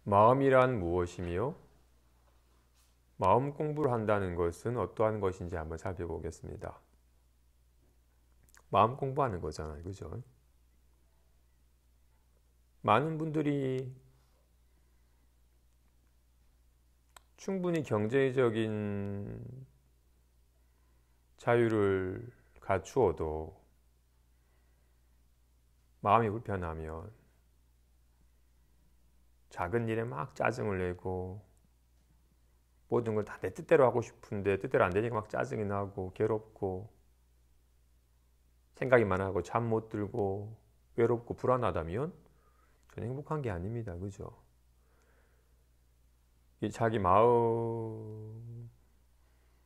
마음이란 무엇이며 마음 공부를 한다는 것은 어떠한 것인지 한번 살펴보겠습니다. 마음 공부하는 거잖아요. 그죠? 많은 분들이 충분히 경제적인 자유를 갖추어도 마음이 불편하면 작은 일에 막 짜증을 내고 모든 걸 다 내 뜻대로 하고 싶은데 뜻대로 안 되니까 막 짜증이 나고 괴롭고 생각이 많아고 잠 못 들고 외롭고 불안하다면 저는 행복한 게 아닙니다. 그죠? 이 자기 마음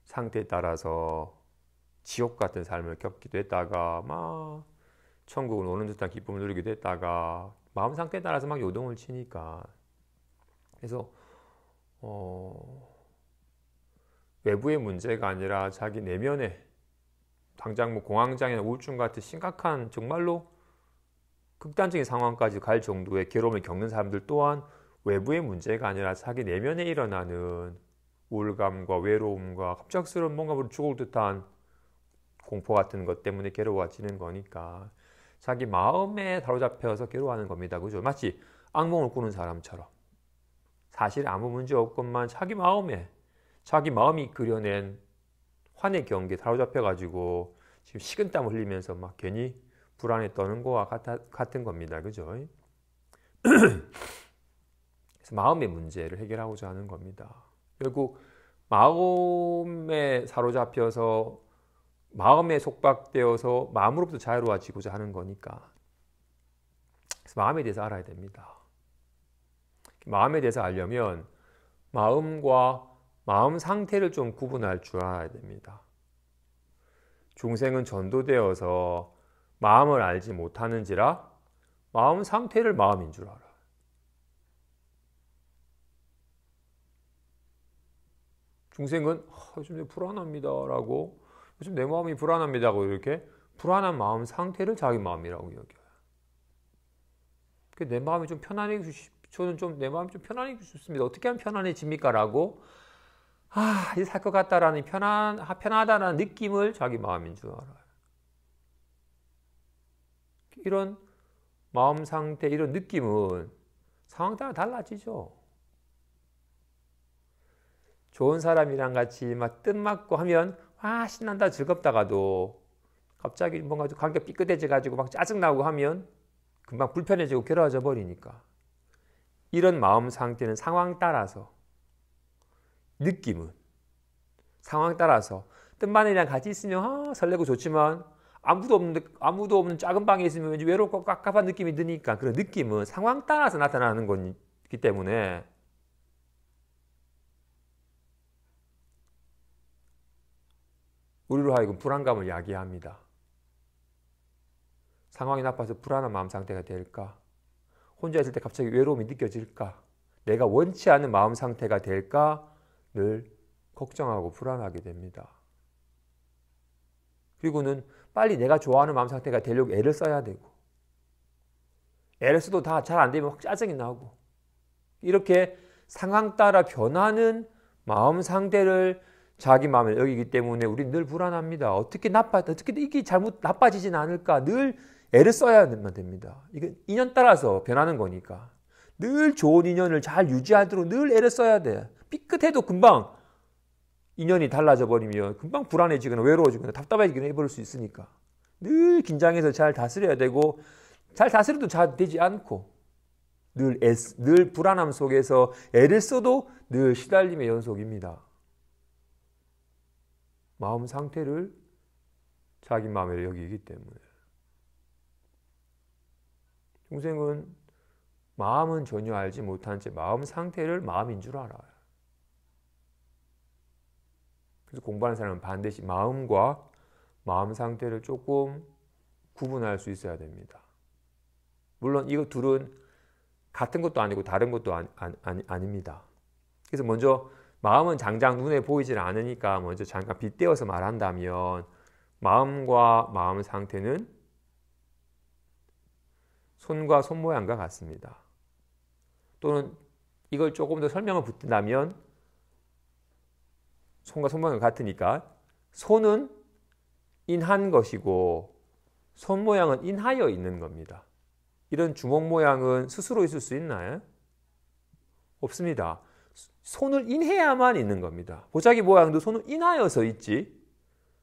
상태에 따라서 지옥 같은 삶을 겪기도 했다가 막 천국을 오는 듯한 기쁨을 누리기도 했다가 마음 상태에 따라서 막 요동을 치니까 그래서 외부의 문제가 아니라 자기 내면에 당장 뭐 공황장애나 우울증 같은 심각한 정말로 극단적인 상황까지 갈 정도의 괴로움을 겪는 사람들 또한 외부의 문제가 아니라 자기 내면에 일어나는 우울감과 외로움과 갑작스러운 뭔가 우리 죽을 듯한 공포 같은 것 때문에 괴로워지는 거니까 자기 마음에 사로잡혀서 괴로워하는 겁니다. 그죠? 마치 악몽을 꾸는 사람처럼 사실 아무 문제 없건만 자기 마음이 그려낸 환의 경계에 사로잡혀가지고 지금 식은땀 흘리면서 막 괜히 불안에 떠는 거와 같은 겁니다. 그죠? 그래서 마음의 문제를 해결하고자 하는 겁니다. 결국 마음에 사로잡혀서 마음에 속박되어서 마음으로부터 자유로워지고자 하는 거니까 그래서 마음에 대해서 알아야 됩니다. 마음에 대해서 알려면 마음과 마음 상태를 좀 구분할 줄 알아야 됩니다. 중생은 전도되어서 마음을 알지 못하는지라 마음 상태를 마음인 줄 알아요. 중생은 요즘 불안합니다 라고 요즘 내 마음이 불안합니다고 이렇게 불안한 마음 상태를 자기 마음이라고 여겨요. 내 마음이 좀 저는 좀 내 마음이 좀 편안해지고 싶습니다. 어떻게 하면 편안해집니까? 라고 이제 살 것 같다라는 편하다는 느낌을 자기 마음인 줄 알아요. 이런 마음 상태, 이런 느낌은 상황 따라 달라지죠. 좋은 사람이랑 같이 막 뜻맞고 하면 신난다 즐겁다가도 갑자기 뭔가 관계가 삐끗해져가지고 막 짜증나고 하면 금방 불편해지고 괴로워져 버리니까 이런 마음 상태는 상황 따라서 느낌은 상황 따라서 뜬반이랑 같이 있으면 설레고 좋지만 아무도 없는 작은 방에 있으면 왠지 외롭고 깝깝한 느낌이 드니까 그런 느낌은 상황 따라서 나타나는 거기 때문에 우리로 하여금 불안감을 야기합니다. 상황이 나빠서 불안한 마음 상태가 될까? 혼자 있을 때 갑자기 외로움이 느껴질까? 내가 원치 않은 마음 상태가 될까? 늘 걱정하고 불안하게 됩니다. 그리고는 빨리 내가 좋아하는 마음 상태가 되려고 애를 써야 되고 애를 써도 다 잘 안 되면 확 짜증이 나고 이렇게 상황 따라 변하는 마음 상태를 자기 마음에 여기기 때문에 우리는 늘 불안합니다. 어떻게 이게 잘못 나빠지진 않을까? 늘 애를 써야만 됩니다. 이게 인연 따라서 변하는 거니까 늘 좋은 인연을 잘 유지하도록 늘 애를 써야 돼. 삐끗해도 금방 인연이 달라져 버리면 금방 불안해지거나 외로워지거나 답답해지거나 해버릴 수 있으니까 늘 긴장해서 잘 다스려야 되고 잘 다스려도 잘 되지 않고 늘 불안함 속에서 애를 써도 늘 시달림의 연속입니다. 마음 상태를 자기 마음에 여기기 때문에 중생은 마음은 전혀 알지 못한 채 마음 상태를 마음인 줄 알아요. 그래서 공부하는 사람은 반드시 마음과 마음 상태를 조금 구분할 수 있어야 됩니다. 물론 이거 둘은 같은 것도 아니고 다른 것도 아닙니다. 그래서 먼저 마음은 당장 눈에 보이질 않으니까 먼저 잠깐 빗대어서 말한다면 마음과 마음 상태는 손과 손 모양과 같습니다. 또는 이걸 조금 더 설명을 붙인다면 손과 손 모양이 같으니까 손은 인한 것이고 손 모양은 인하여 있는 겁니다. 이런 주먹 모양은 스스로 있을 수 있나요? 없습니다. 손을 인해야만 있는 겁니다. 보자기 모양도 손을 인하여서 있지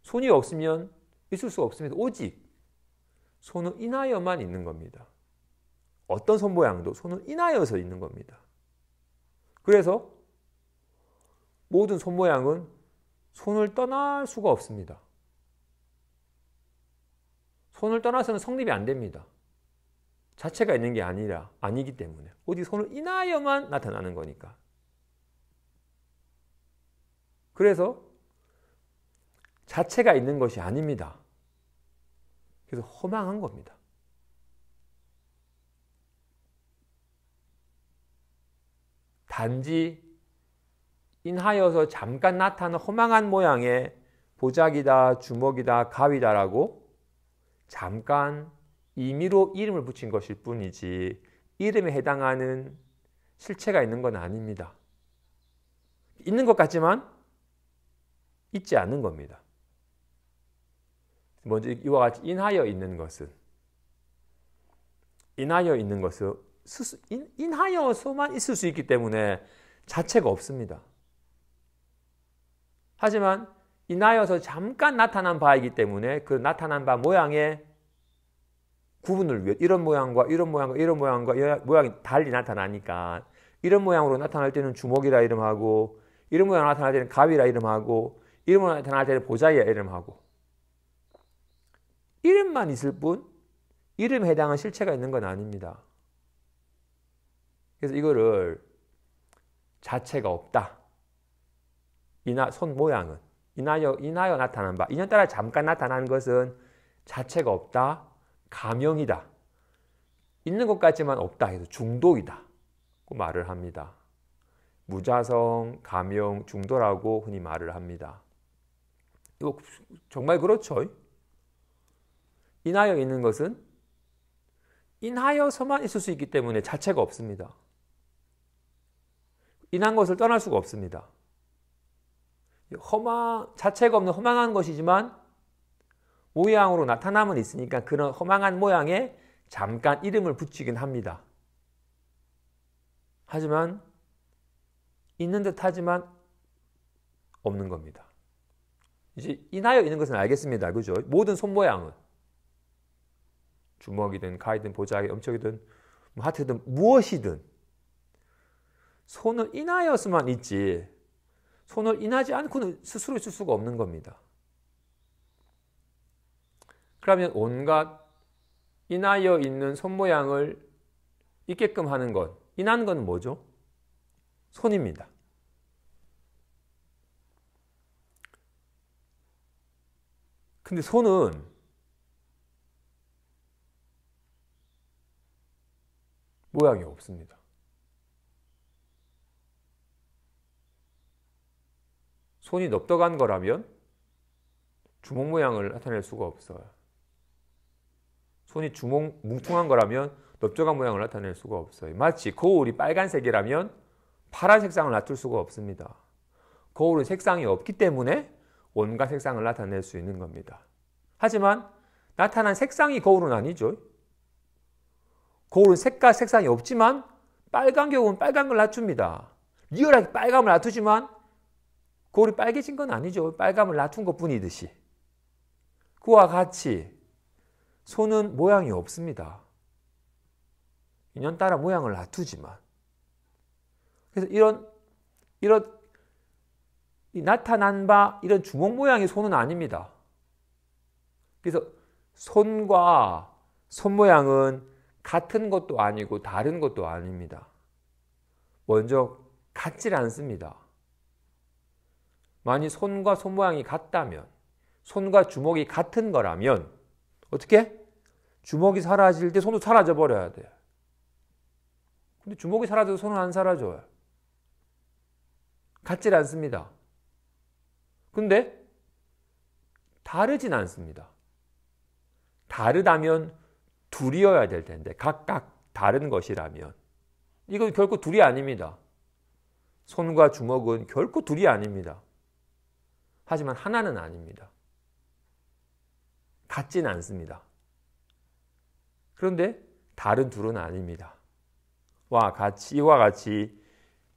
손이 없으면 있을 수 없습니다. 오직 손을 인하여만 있는 겁니다. 어떤 손 모양도 손을 인하여서 있는 겁니다. 그래서 모든 손 모양은 손을 떠날 수가 없습니다. 손을 떠나서는 성립이 안 됩니다. 자체가 있는 게 아니기 때문에 오직 손을 인하여만 나타나는 거니까. 그래서 자체가 있는 것이 아닙니다. 그래서 허망한 겁니다. 단지 인하여서 잠깐 나타나는 허망한 모양의 보자기다, 주먹이다, 가위다라고 잠깐 임의로 이름을 붙인 것일 뿐이지 이름에 해당하는 실체가 있는 건 아닙니다. 있는 것 같지만 있지 않은 겁니다. 먼저 이와 같이 인하여 있는 것은 인하여서만 있을 수 있기 때문에 자체가 없습니다. 하지만 인하여서 잠깐 나타난 바이기 때문에 그 나타난 바 모양의 구분을 위해 이런 모양과 이런 모양과 이런 모양과 모양이 달리 나타나니까 이런 모양으로 나타날 때는 주먹이라 이름하고 이런 모양으로 나타날 때는 가위라 이름하고 이런 모양으로 나타날 때는 보자기라 이름하고 이름만 있을 뿐 이름에 해당한 실체가 있는 건 아닙니다. 그래서 이거를 자체가 없다. 손 모양은 인하여 나타난 바 인연따라 잠깐 나타나는 것은 자체가 없다. 가명이다. 있는 것 같지만 없다 해서 중도이다. 그 말을 합니다. 무자성, 가명, 중도라고 흔히 말을 합니다. 이거 정말 그렇죠. 인하여 있는 것은 인하여서만 있을 수 있기 때문에 자체가 없습니다. 인한 것을 떠날 수가 없습니다. 자체가 없는 허망한 것이지만 모양으로 나타남은 있으니까 그런 허망한 모양에 잠깐 이름을 붙이긴 합니다. 하지만 있는 듯 하지만 없는 겁니다. 이제 인하여 있는 것은 알겠습니다. 그죠? 모든 손 모양은 주먹이든 가위든 보자기, 엄척이든 하트든 무엇이든 손을 인하여서만 있지 손을 인하지 않고는 스스로 있을 수가 없는 겁니다. 그러면 온갖 인하여 있는 손 모양을 있게끔 하는 것, 인한 건 뭐죠? 손입니다. 근데 손은 모양이 없습니다. 손이 넓적한 거라면 주먹 모양을 나타낼 수가 없어요. 손이 뭉퉁한 거라면 넓적한 모양을 나타낼 수가 없어요. 마치 거울이 빨간색이라면 파란 색상을 놔둘 수가 없습니다. 거울은 색상이 없기 때문에 온갖 색상을 나타낼 수 있는 겁니다. 하지만 나타난 색상이 거울은 아니죠. 거울은 색상이 없지만 빨간 경우는 빨간 걸 놔줍니다. 리얼하게 빨감을 놔두지만 거울이 빨개진 건 아니죠. 빨감을 놔둔 것 뿐이듯이. 그와 같이 손은 모양이 없습니다. 인연 따라 모양을 놔두지만. 그래서 이런 나타난 바 이런 주먹 모양의 손은 아닙니다. 그래서 손과 손 모양은 같은 것도 아니고 다른 것도 아닙니다. 먼저 같질 않습니다. 만약 손과 손 모양이 같다면, 손과 주먹이 같은 거라면 어떻게? 주먹이 사라질 때 손도 사라져 버려야 돼요. 근데 주먹이 사라져도 손은 안 사라져요. 같질 않습니다. 근데 다르진 않습니다. 다르다면 둘이어야 될 텐데 각각 다른 것이라면 이건 결코 둘이 아닙니다. 손과 주먹은 결코 둘이 아닙니다. 하지만 하나는 아닙니다. 같지는 않습니다. 그런데 다른 둘은 아닙니다. 이와 같이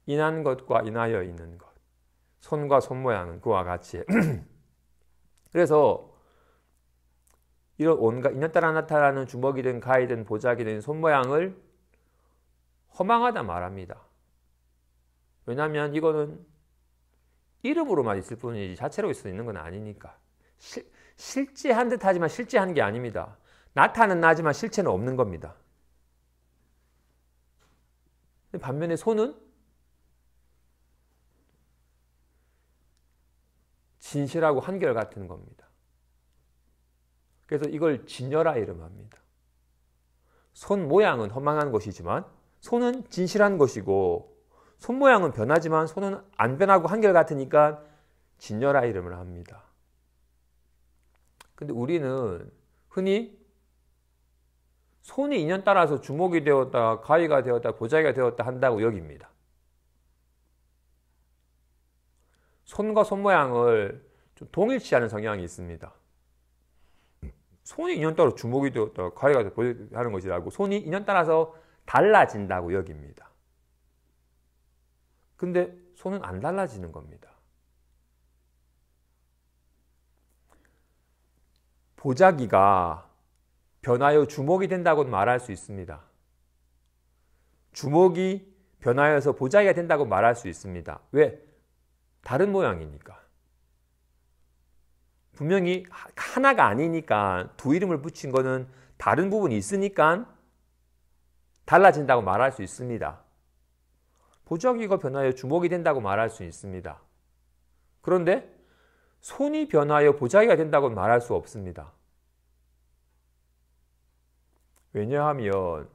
인한 것과 인하여 있는 것, 손과 손 모양은 그와 같이 그래서 이런 온갖 인연 따라 나타나는 주먹이든 가이든 보자기든 손 모양을 허망하다 말합니다. 왜냐하면 이거는 이름으로만 있을 뿐이지 자체로 있을 수 있는 건 아니니까. 실제한 듯 하지만 실제한 게 아닙니다. 나타는 나지만 실체는 없는 겁니다. 반면에 손은 진실하고 한결같은 겁니다. 그래서 이걸 진여라 이름합니다. 손 모양은 허망한 것이지만 손은 진실한 것이고 손 모양은 변하지만 손은 안 변하고 한결같으니까 진여라 이름을 합니다. 근데 우리는 흔히 손이 인연 따라서 주먹이 되었다, 가위가 되었다, 보자기가 되었다 한다고 여깁니다. 손과 손 모양을 좀 동일시하는 성향이 있습니다. 손이 인연 따라 주먹이 되었다, 가위가 되었다 하는 것이라고 손이 인연 따라서 달라진다고 여깁니다. 근데 손은 안 달라지는 겁니다. 보자기가 변하여 주먹이 된다고는 말할 수 있습니다. 주먹이 변하여서 보자기가 된다고 말할 수 있습니다. 왜? 다른 모양이니까. 분명히 하나가 아니니까 두 이름을 붙인 거는 다른 부분이 있으니까 달라진다고 말할 수 있습니다. 보자기가 변하여 주먹이 된다고 말할 수 있습니다. 그런데 손이 변하여 보자기가 된다고 말할 수 없습니다. 왜냐하면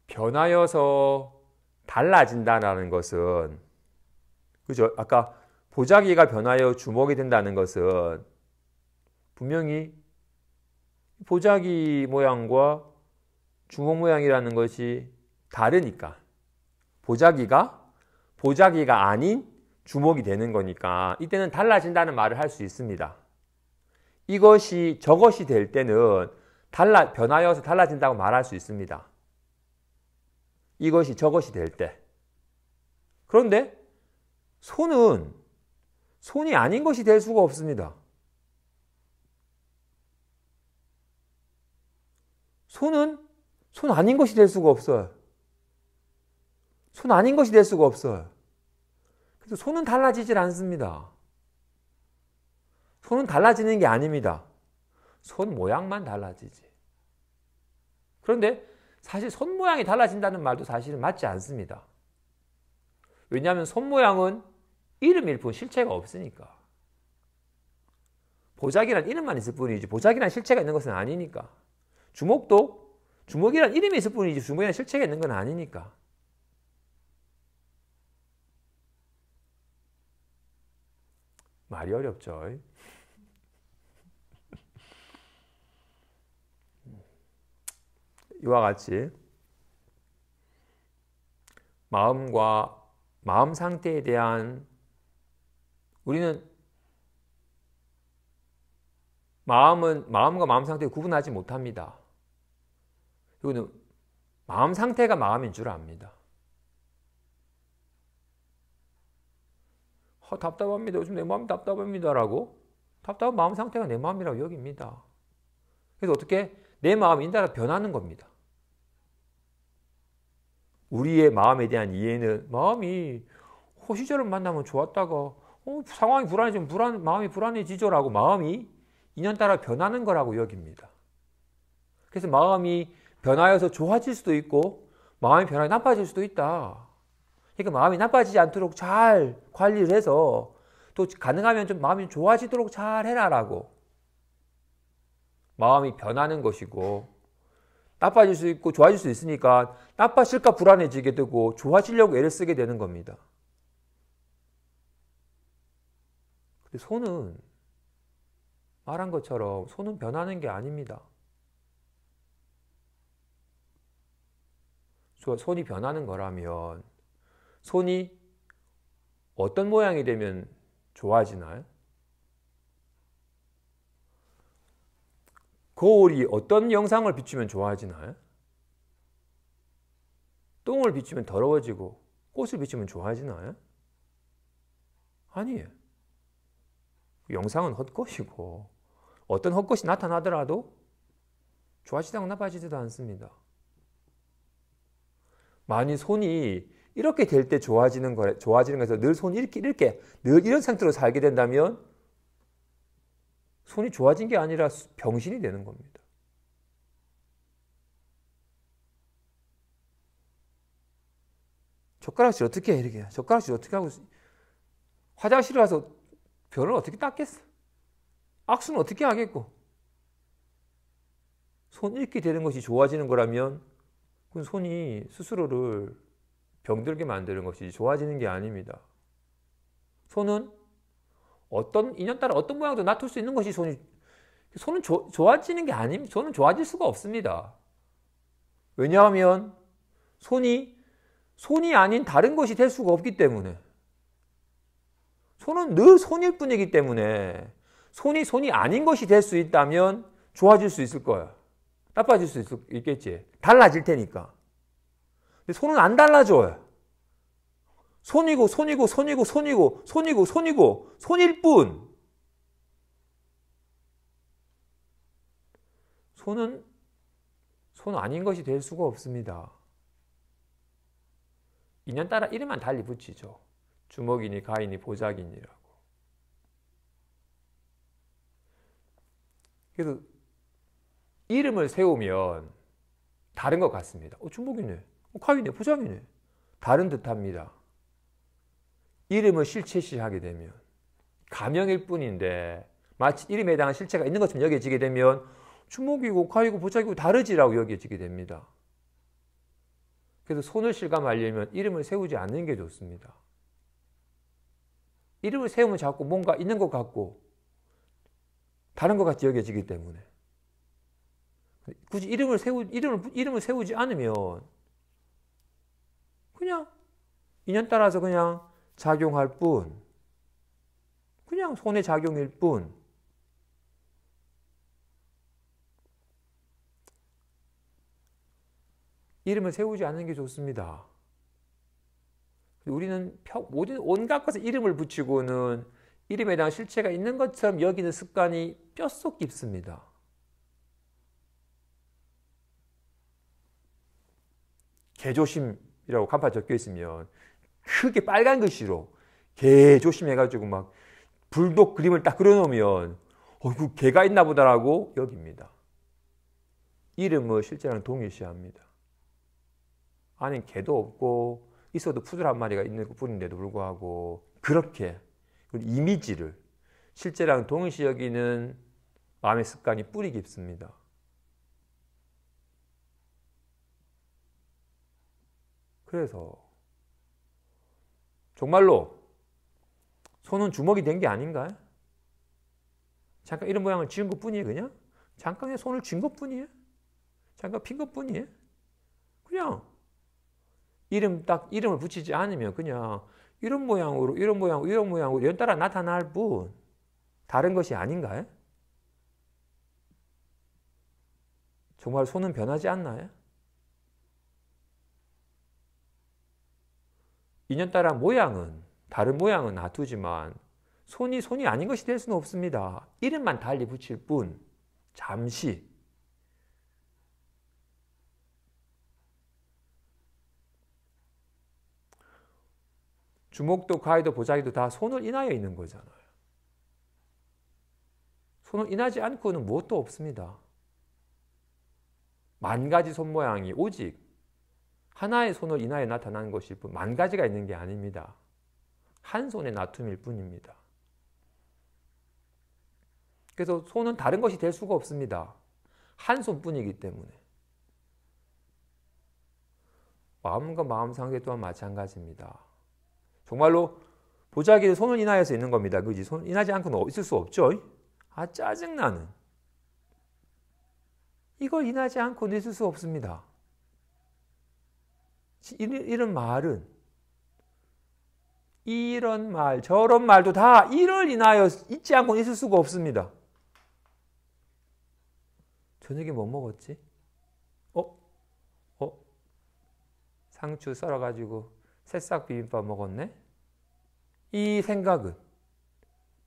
변하여서 달라진다는 것은, 그죠? 아까 보자기가 변하여 주먹이 된다는 것은 분명히 보자기 모양과 주먹 모양이라는 것이 다르니까 보자기가 아닌 주먹이 되는 거니까 이때는 달라진다는 말을 할 수 있습니다. 저것이 될 때는 변하여서 달라진다고 말할 수 있습니다. 이것이 저것이 될 때. 그런데 손이 아닌 것이 될 수가 없습니다. 손은 손 아닌 것이 될 수가 없어요. 손 아닌 것이 될 수가 없어요. 그래서 손은 달라지질 않습니다. 손은 달라지는 게 아닙니다. 손 모양만 달라지지. 그런데 사실 손 모양이 달라진다는 말도 사실은 맞지 않습니다. 왜냐하면 손 모양은 이름일 뿐 실체가 없으니까. 보자기란 이름만 있을 뿐이지 보자기란 실체가 있는 것은 아니니까. 주먹도 주먹이란 이름이 있을 뿐이지 주먹이란 실체가 있는 건 아니니까. 말이 어렵죠. 이와 같이 마음 상태에 대한 우리는 마음과 마음 상태를 구분하지 못합니다. 이거는 마음 상태가 마음인 줄 압니다. 답답합니다. 요즘 내 마음이 답답합니다. 라고 답답한 마음 상태가 내 마음이라고 여깁니다. 그래서 어떻게 내 마음이 인따라 변하는 겁니다. 우리의 마음에 대한 이해는 마음이 시절을 만나면 좋았다가 상황이 불안해지면 마음이 불안해지죠라고 마음이 인연 따라 변하는 거라고 여깁니다. 그래서 마음이 변하여서 좋아질 수도 있고 마음이 변하여 나빠질 수도 있다. 그러니까 마음이 나빠지지 않도록 잘 관리를 해서 또 가능하면 좀 마음이 좋아지도록 잘 해라라고. 마음이 변하는 것이고 나빠질 수 있고 좋아질 수 있으니까 나빠질까 불안해지게 되고 좋아지려고 애를 쓰게 되는 겁니다. 근데 손은 말한 것처럼 손은 변하는 게 아닙니다. 손이 변하는 거라면 손이 어떤 모양이 되면 좋아지나요? 거울이 어떤 영상을 비추면 좋아지나요? 똥을 비추면 더러워지고 꽃을 비추면 좋아지나요? 아니에요. 영상은 헛것이고 어떤 헛것이 나타나더라도 좋아지지도 나빠지지도 않습니다. 만일 손이 이렇게 될 때 좋아지는 거에서 늘 손이 이렇게 늘 이런 상태로 살게 된다면 손이 좋아진 게 아니라 병신이 되는 겁니다. 젓가락질 어떻게 해? 이렇게 젓가락질 어떻게 하고 화장실에 가서 변을 어떻게 닦겠어? 악수는 어떻게 하겠고? 손 이렇게 되는 것이 좋아지는 거라면 그건 손이 스스로를 병들게 만드는 것이지 좋아지는 게 아닙니다. 손은 어떤 인연 따라 어떤 모양도 놔둘 수 있는 것이 손은 좋아지는 게 아닙니다. 손은 좋아질 수가 없습니다. 왜냐하면 손이 아닌 다른 것이 될 수가 없기 때문에 손은 늘 손일 뿐이기 때문에 손이 아닌 것이 될 수 있다면 좋아질 수 있을 거야. 나빠질 수 있겠지. 달라질 테니까. 근데 손은 안 달라져요. 손이고 손일 뿐. 손은 손 아닌 것이 될 수가 없습니다. 인연 따라 이름만 달리 붙이죠. 주먹이니 가이니 보자기니라고. 그래서 이름을 세우면 다른 것 같습니다. 주먹이네, 가이네, 보자기네. 다른 듯합니다. 이름을 실체시하게 되면 가명일 뿐인데 마치 이름에 해당한 실체가 있는 것처럼 여겨지게 되면 주먹이고 가이고 보자기고 다르지라고 여겨지게 됩니다. 그래서 손을 실감하려면 이름을 세우지 않는 게 좋습니다. 이름을 세우면 자꾸 뭔가 있는 것 같고 다른 것 같이 여겨지기 때문에 굳이 이름을 세우지 않으면 그냥 인연 따라서 그냥 작용할 뿐, 그냥 손의 작용일 뿐. 이름을 세우지 않는 게 좋습니다. 우리는 모든 온갖 것에 이름을 붙이고는 이름에 대한 실체가 있는 것처럼 여기는 습관이 뼛속 깊습니다. 개조심이라고 간판 적혀 있으면 크게 빨간 글씨로 개조심해가지고 막 불독 그림을 딱 그려놓으면 그 개가 있나 보다라고 여깁니다. 이름을 실제랑 동일시합니다. 아니 개도 없고 있어도 푸들 한 마리가 있는 뿐인데도 불구하고 그렇게 이미지를 실제랑 동일시 여기는 마음의 습관이 뿌리 깊습니다. 그래서 정말로 손은 주먹이 된 게 아닌가요? 잠깐 이런 모양을 지은 것뿐이에요. 그냥 잠깐의 손을 쥔 것뿐이에요. 잠깐 핀 것뿐이에요. 그냥 이름을 붙이지 않으면 그냥 이런 모양으로 연따라 나타날 뿐 다른 것이 아닌가요? 정말 손은 변하지 않나요? 인연 따라 다른 모양은 놔두지만 손이 아닌 것이 될 수는 없습니다. 이름만 달리 붙일 뿐 잠시. 주먹도 가위도 보자기도 다 손을 인하여 있는 거잖아요. 손을 인하지 않고는 무엇도 없습니다. 만 가지 손 모양이 오직 하나의 손을 인하여 나타나는 것일 뿐 만 가지가 있는 게 아닙니다. 한 손의 나툼일 뿐입니다. 그래서 손은 다른 것이 될 수가 없습니다. 한 손뿐이기 때문에. 마음과 마음 상태 또한 마찬가지입니다. 정말로 보자기를 손을 인하여서 있는 겁니다. 그지? 손을 인하지 않고는 있을 수 없죠. 아 짜증나는. 이걸 인하지 않고는 있을 수 없습니다. 이런 말은 이런 말, 저런 말도 다 이를 인하여 있지 않고는 있을 수가 없습니다. 저녁에 뭐 먹었지? 상추 썰어가지고 새싹 비빔밥 먹었네? 이 생각은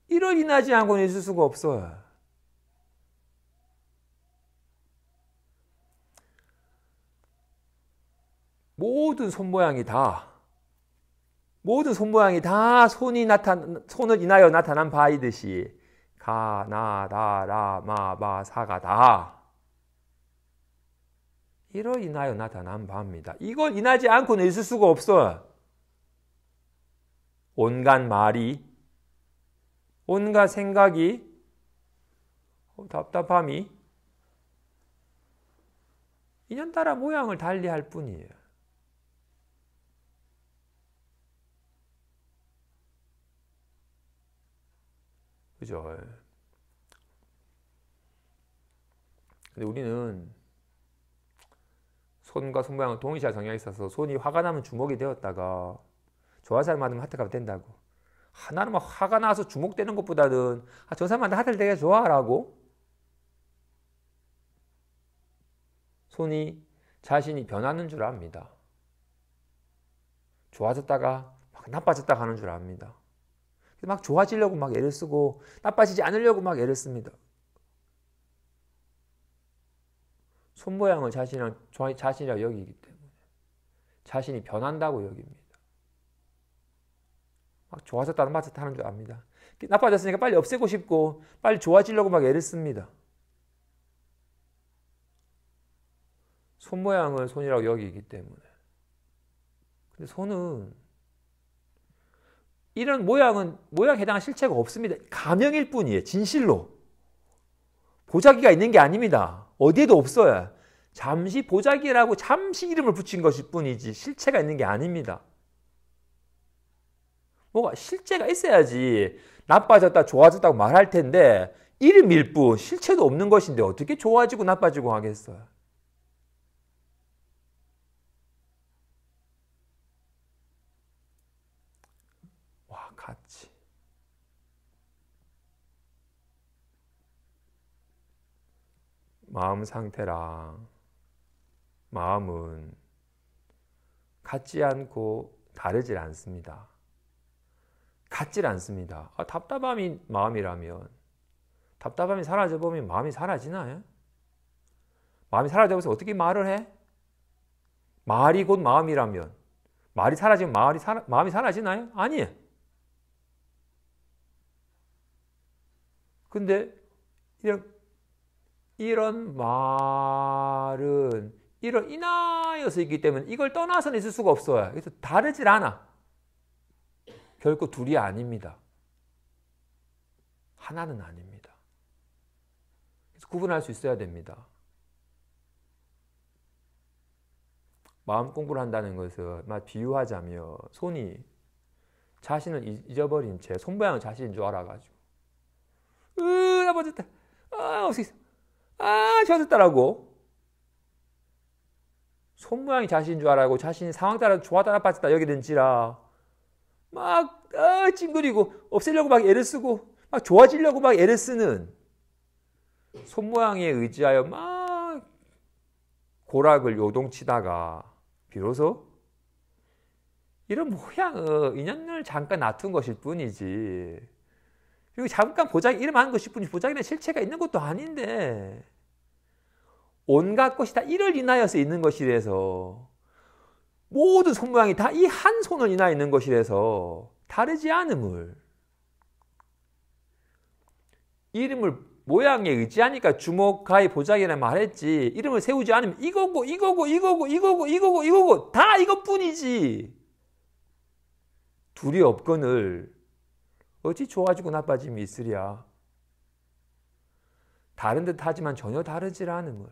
이를 인하지 않고는 있을 수가 없어요. 모든 손모양이 다 손을 인하여 나타난 바이듯이 가, 나, 다, 라, 마, 바, 사가 다 이로 인하여 나타난 바입니다. 이걸 인하지 않고는 있을 수가 없어요. 온갖 말이, 온갖 생각이, 답답함이 인연따라 모양을 달리할 뿐이에요. 그죠? 근데 우리는 손과 손모양은 동일시할 성향이 있어서 손이 화가 나면 주먹이 되었다가 좋아하는 사람 만나면 하트 가면 된다고. 나는 막 화가 나서 주목되는 것보다는 저 사람한테 하트를 되게 좋아하라고. 손이 자신이 변하는 줄 압니다. 좋아졌다가 막 나빠졌다가 하는 줄 압니다. 막 좋아지려고 막 애를 쓰고 나빠지지 않으려고 막 애를 씁니다. 손모양을 자신이라고 여기기 때문에 자신이 변한다고 여깁니다. 막 좋아졌다 나빠졌다 하는 줄 압니다. 나빠졌으니까 빨리 없애고 싶고 빨리 좋아지려고 막 애를 씁니다. 손모양을 손이라고 여기기 때문에. 근데 손은 이런 모양에 해당한 실체가 없습니다. 가명일 뿐이에요. 진실로. 보자기가 있는 게 아닙니다. 어디에도 없어요. 잠시 보자기라고 잠시 이름을 붙인 것일 뿐이지 실체가 있는 게 아닙니다. 뭐가 실체가 있어야지 나빠졌다 좋아졌다고 말할 텐데 이름일 뿐 실체도 없는 것인데 어떻게 좋아지고 나빠지고 하겠어요. 와, 같이. 마음 상태랑 마음은 같지 않고 다르질 않습니다. 같질 않습니다. 답답함이 마음이라면 답답함이 사라져버리면 마음이 사라지나요? 마음이 사라져버려서 어떻게 말을 해? 말이 곧 마음이라면 말이 사라지면 마음이 사라지나요? 아니에요. 근데 이런 말은 이런 인하여서 있기 때문에 이걸 떠나서는 있을 수가 없어요. 그래서 다르질 않아. 결코 둘이 아닙니다. 하나는 아닙니다. 그래서 구분할 수 있어야 됩니다. 마음 공부를 한다는 것은 비유하자면 손이 자신을 잊어버린 채 손모양은 자신인 줄 알아가지고 나빠졌다. 좋아졌다라고 손모양이 자신인 줄 알고 자신이 상황 따라 좋았다 나빠졌다 여기든지라 막 찡그리고 없애려고 막 애를 쓰고 막 좋아지려고 막 애를 쓰는 손모양에 의지하여 막 고락을 요동치다가 비로소 이런 모양의 인연을 잠깐 놔둔 것일 뿐이지 그리고 잠깐 보자기 이름 하는 것일 뿐이지 보자기는 실체가 있는 것도 아닌데 온갖 것이 다 이를 인하여서 있는 것이라서 모든 손모양이 다 이 한 손을 인하여 있는 것이라서 다르지 않음을 이름을 모양에 의지하니까 주목하여 보자기라 말했지 이름을 세우지 않으면 이거고 다 이것뿐이지 둘이 없거늘 어찌 좋아지고 나빠짐이 있으랴. 다른 듯 하지만 전혀 다르지 않음을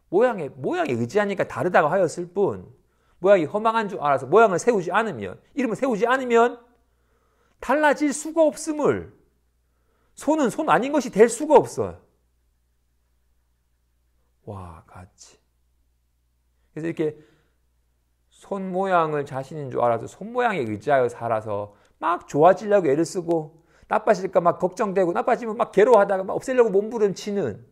모양에 의지하니까 다르다고 하였을 뿐 모양이 허망한 줄 알아서 모양을 세우지 않으면 이름을 세우지 않으면 달라질 수가 없음을 손은 손 아닌 것이 될 수가 없어요. 와, 같이. 그래서 이렇게 손 모양을 자신인 줄 알아서 손 모양에 의지하여 살아서 막 좋아지려고 애를 쓰고 나빠질까 막 걱정되고 나빠지면 막 괴로워하다가 막 없애려고 몸부림치는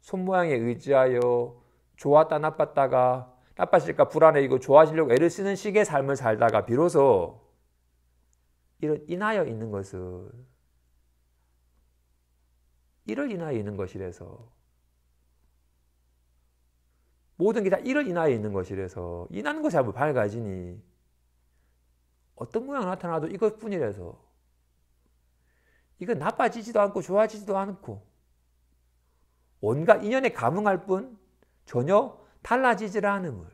손 모양에 의지하여 좋았다 나빴다가 나빠질까 불안해지고 좋아지려고 애를 쓰는 식의 삶을 살다가 비로소 이런 인하여 있는 것을 이를 인하여 있는 것이라서 모든 게 다 이를 인하여 있는 것이라서 인하는 것이 한번 밝아지니 어떤 모양이 나타나도 이것뿐이라서 이건 나빠지지도 않고 좋아지지도 않고 온갖 인연에 감응할 뿐 전혀 달라지질 않음을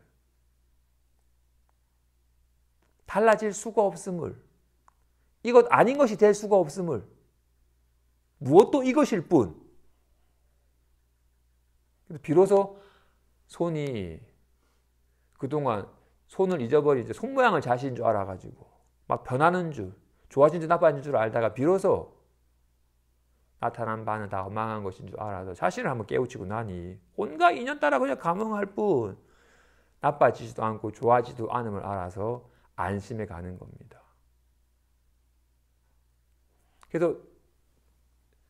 달라질 수가 없음을 이것 아닌 것이 될 수가 없음을 무엇도 이것일 뿐 비로소 손이 그동안 손을 잊어버리지 손 모양을 자신인 줄 알아가지고 막 변하는 줄 좋아진 줄 나빠진 줄 알다가 비로소 나타난 바는 다 엉망한 것인 줄 알아서 자신을 한번 깨우치고 나니 온갖 인연 따라 그냥 감응할 뿐 나빠지지도 않고 좋아지지도 않음을 알아서 안심해 가는 겁니다. 그래서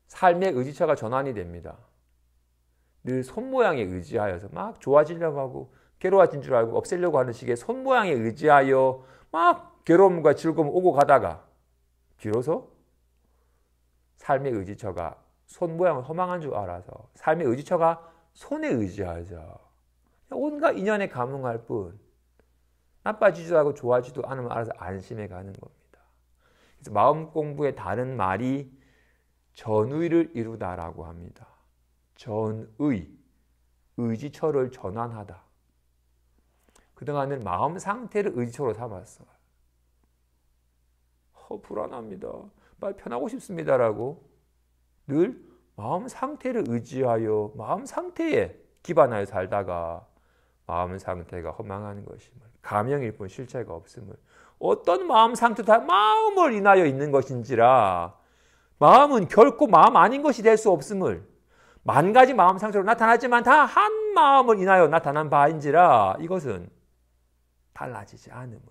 삶의 의지처가 전환이 됩니다. 늘 손모양에 의지하여서 막 좋아지려고 하고 괴로워진 줄 알고 없애려고 하는 식의 손모양에 의지하여 막 괴로움과 즐거움을 오고 가다가 비로소 삶의 의지처가 손모양을 허망한 줄 알아서 삶의 의지처가 손에 의지하자 온갖 인연에 감응할 뿐 나빠지지도 않고 좋아지지도 않으면 알아서 안심해 가는 겁니다. 그래서 마음 공부의 다른 말이 전의를 이루다라고 합니다. 전의, 의지처를 전환하다. 그동안은 마음 상태를 의지처로 삼았어요. 불안합니다. 빨리 편하고 싶습니다라고 늘 마음 상태를 의지하여 마음 상태에 기반하여 살다가 마음 상태가 허망한 것임을 가명일 뿐 실체가 없음을 어떤 마음 상태도 다 마음을 인하여 있는 것인지라 마음은 결코 마음 아닌 것이 될 수 없음을 만 가지 마음 상태로 나타나지만 다 한 마음을 인하여 나타난 바인지라 이것은 달라지지 않음을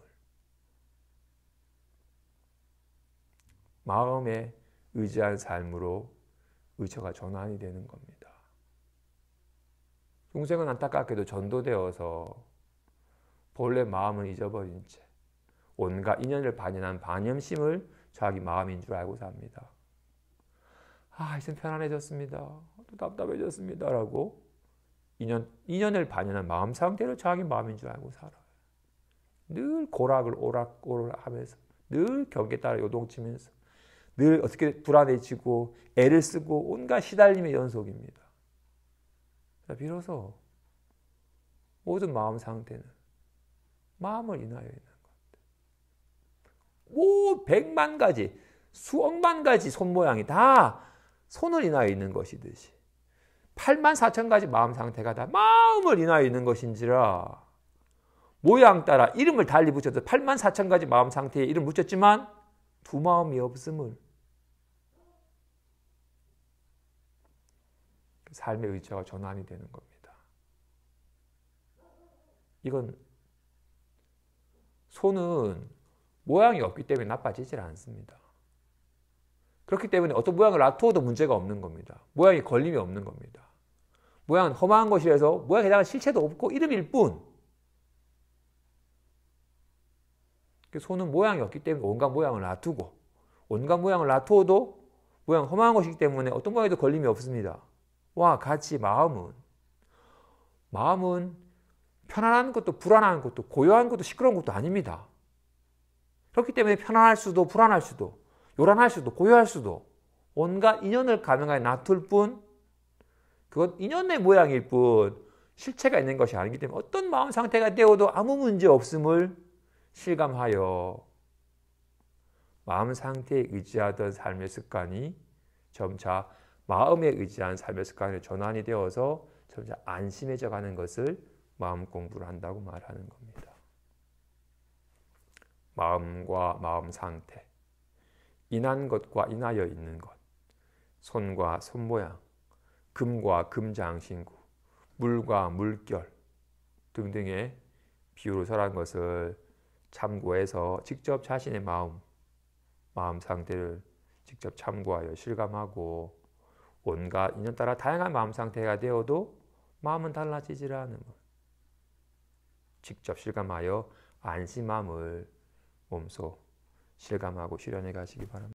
마음에 의지한 삶으로 의처가 전환이 되는 겁니다. 중생은 안타깝게도 전도되어서 본래 마음을 잊어버린 채 온갖 인연을 반연한 반염심을 자기 마음인 줄 알고 삽니다. 이젠 편안해졌습니다. 또 답답해졌습니다. 라고 인연을 반연한 마음 상태로 자기 마음인 줄 알고 살아요. 늘 고락을 오락오락 하면서 늘 경계 따라 요동치면서 늘 어떻게 불안해지고 애를 쓰고 온갖 시달림의 연속입니다. 비로소 모든 마음 상태는 마음을 인하여 있는 것. 100만 가지, 수억만 가지 손 모양이 다 손을 인하여 있는 것이듯이 8만 4천 가지 마음 상태가 다 마음을 인하여 있는 것인지라 모양 따라 이름을 달리 붙여서 8만 4천 가지 마음 상태에 이름 붙였지만 두 마음이 없음을 삶의 의지가 전환이 되는 겁니다. 이건 손은 모양이 없기 때문에 나빠지질 않습니다. 그렇기 때문에 어떤 모양을 놔두어도 문제가 없는 겁니다. 모양이 걸림이 없는 겁니다. 모양은 허망한 것이라서 모양에 대한 실체도 없고 이름일 뿐 손은 모양이 없기 때문에 온갖 모양을 놔두고 온갖 모양을 놔두어도 모양 허망한 것이기 때문에 어떤 모양에도 걸림이 없습니다. 같이 마음은 편안한 것도 불안한 것도 고요한 것도 시끄러운 것도 아닙니다. 그렇기 때문에 편안할 수도 불안할 수도 요란할 수도 고요할 수도 온갖 인연을 감행하여 놔둘 뿐 그것 인연의 모양일 뿐 실체가 있는 것이 아니기 때문에 어떤 마음 상태가 되어도 아무 문제 없음을 실감하여 마음 상태에 의지하던 삶의 습관이 점차 마음에 의지한 삶의 습관이 전환이 되어서 점차 안심해져 가는 것을 마음 공부를 한다고 말하는 겁니다. 마음과 마음 상태, 인한 것과 인하여 있는 것, 손과 손 모양, 금과 금장신구, 물과 물결, 등등의 비유로 설한 것을 참고해서 직접 자신의 마음 상태를 직접 참고하여 실감하고 온갖 인연 따라 다양한 마음 상태가 되어도 마음은 달라지질 않음을 직접 실감하여 안심함을 몸소 실감하고 실현해 가시기 바랍니다.